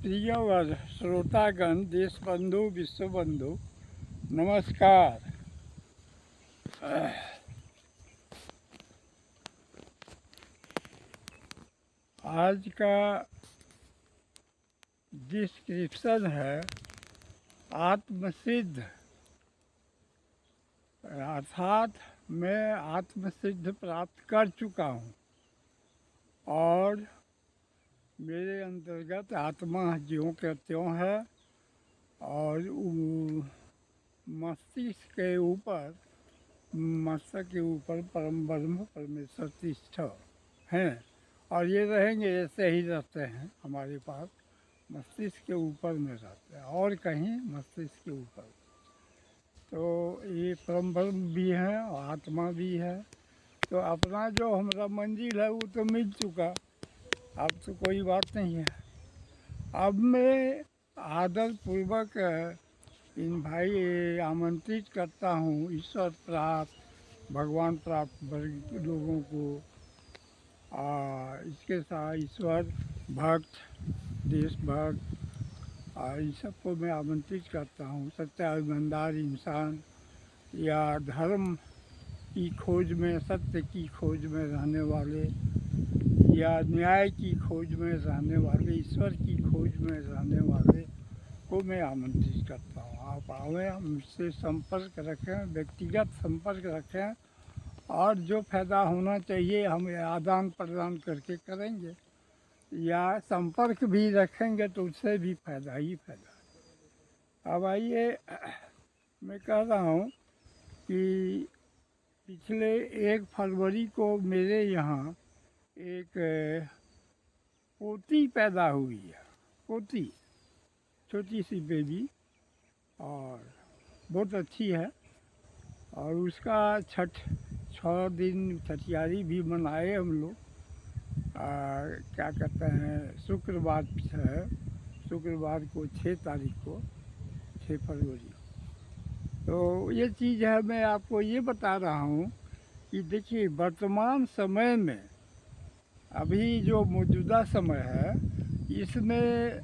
प्रियवर श्रोतागण, देश बंधु, विश्व बंधु, नमस्कार। आज का डिस्क्रिप्शन है आत्मसिद्ध, अर्थात मैं आत्मसिद्ध प्राप्त कर चुका हूँ और मेरे अंतर्गत आत्मा ज्यों के त्यों है और मस्तिष्क के ऊपर, मस्तक के ऊपर परम ब्रह्म परमेश्वर तिष्ठ हैं और ये रहेंगे, ऐसे ही रहते हैं हमारे पास। मस्तिष्क के ऊपर में रहते हैं और कहीं मस्तिष्क के ऊपर। तो ये परम ब्रह्म भी है और आत्मा भी है। तो अपना जो हमारा मंजिल है वो तो मिल चुका, अब तो कोई बात नहीं है। अब मैं आदर पूर्वक इन भाई आमंत्रित करता हूँ ईश्वर प्राप्त, भगवान प्राप्त लोगों को, इसके साथ ईश्वर भक्त, देशभक्त और इन सबको मैं आमंत्रित करता हूँ। सच्चा ईमानदार इंसान या धर्म की खोज में, सत्य की खोज में रहने वाले या न्याय की खोज में रहने वाले, ईश्वर की खोज में रहने वाले को मैं आमंत्रित करता हूँ। आप आवें, हमसे संपर्क रखें, व्यक्तिगत संपर्क रखें और जो फायदा होना चाहिए हम आदान प्रदान करके करेंगे, या संपर्क भी रखेंगे तो उससे भी फायदा ही फायदा। अब आइए, मैं कह रहा हूँ कि पिछले 1 फरवरी को मेरे यहाँ एक पोती पैदा हुई है। पोती, छोटी सी बेबी, और बहुत अच्छी है। और उसका 6 दिन छठियारी भी मनाए हम लोग। क्या कहते हैं, शुक्रवार है, शुक्रवार को 6 तारीख को, 6 फरवरी। तो ये चीज़ है, मैं आपको ये बता रहा हूँ कि देखिए वर्तमान समय में, अभी जो मौजूदा समय है, इसमें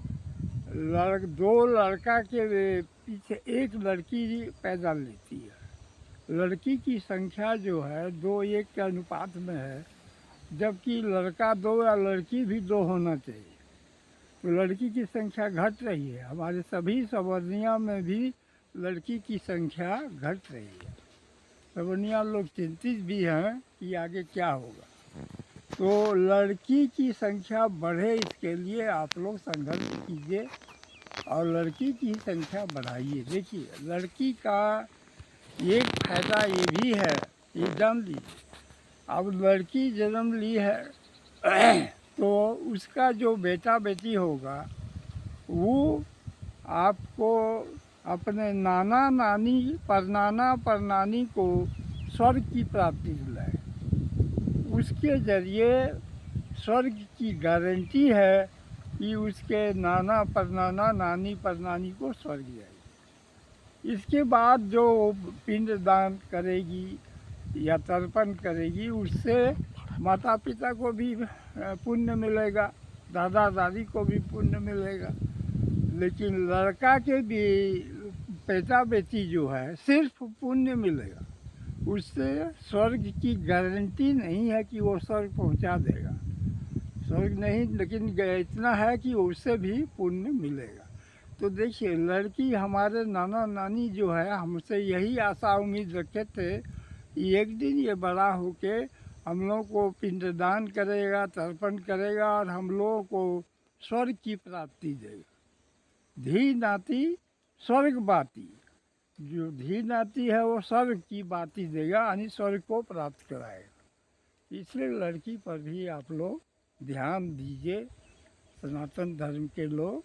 2 लड़का के पीछे 1 लड़की पैदा लेती है। लड़की की संख्या जो है 2:1 के अनुपात में है, जबकि लड़का 2 या लड़की भी 2 होना चाहिए। तो लड़की की संख्या घट रही है। हमारे सभी सवर्णिया में भी लड़की की संख्या घट रही है। सवर्णिया लोग चिंतित भी हैं कि आगे क्या होगा। तो लड़की की संख्या बढ़े, इसके लिए आप लोग संघर्ष कीजिए और लड़की की संख्या बढ़ाइए। देखिए लड़की का एक फायदा ये भी है, ये जन्म ली। अब लड़की जन्म ली है तो उसका जो बेटा बेटी होगा वो आपको अपने नाना नानी, परनाना परनानी को स्वर्ग की प्राप्ति दिलाए। उसके ज़रिए स्वर्ग की गारंटी है कि उसके नाना परनाना, नानी परनानी को स्वर्ग जाएगी। इसके बाद जो पिंड दान करेगी या तर्पण करेगी, उससे माता पिता को भी पुण्य मिलेगा, दादा दादी को भी पुण्य मिलेगा। लेकिन लड़का के भी बेटा बेटी जो है सिर्फ पुण्य मिलेगा, उससे स्वर्ग की गारंटी नहीं है कि वो स्वर्ग पहुंचा देगा। स्वर्ग नहीं, लेकिन इतना है कि उससे भी पुण्य मिलेगा। तो देखिए लड़की, हमारे नाना नानी जो है हमसे यही आशा उम्मीद रखे थे कि एक दिन ये बड़ा होके हम लोग को पिंडदान करेगा, तर्पण करेगा और हम लोगों को स्वर्ग की प्राप्ति देगा। धी नाती स्वर्ग बाती, जो धी नाती है वो स्वर्ग की बाती देगा, यानी स्वर्ग को प्राप्त कराएगा। इसलिए लड़की पर भी आप लोग ध्यान दीजिए, सनातन धर्म के लोग।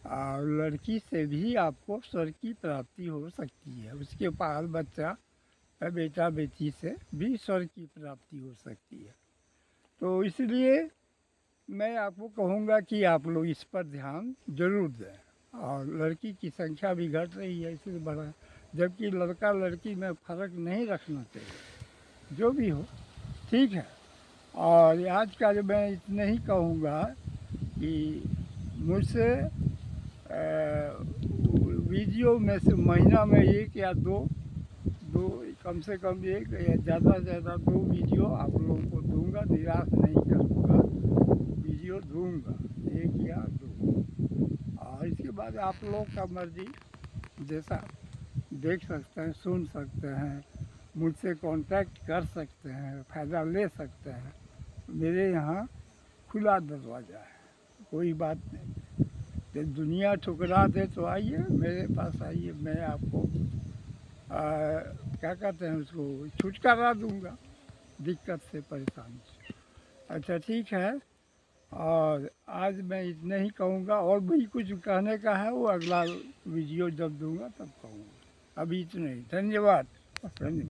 और लड़की से भी आपको स्वर्ग की प्राप्ति हो सकती है। उसके बाल बच्चा, बेटा बेटी से भी स्वर्ग की प्राप्ति हो सकती है। तो इसलिए मैं आपको कहूँगा कि आप लोग इस पर ध्यान जरूर दें। और लड़की की संख्या भी घट रही है, इसलिए बढ़ा, जबकि लड़का लड़की में फ़र्क नहीं रखना चाहिए। जो भी हो ठीक है। और आज का मैं इतना ही कहूँगा कि मुझसे वीडियो में से महीना में एक या दो दो कम से कम एक या ज़्यादा से ज़्यादा दो वीडियो आप लोगों को दूंगा, निराश नहीं करूँगा, वीडियो दूंगा एक या दो। और इसके बाद आप लोग का मर्जी, जैसा देख सकते हैं, सुन सकते हैं, मुझसे कांटेक्ट कर सकते हैं, फ़ायदा ले सकते हैं। मेरे यहाँ खुला दरवाज़ा है, कोई बात नहीं। तो दुनिया ठुकरा दे तो आइए मेरे पास, आइए, मैं आपको क्या कहते हैं उसको, छुटकारा दूंगा दिक्कत से, परेशानी से। अच्छा ठीक है, और आज मैं इतना ही कहूँगा, और भी कुछ कहने का है वो अगला वीडियो जब दूंगा तब कहूँगा, अभी इतना ही। धन्यवाद। धन्यवाद।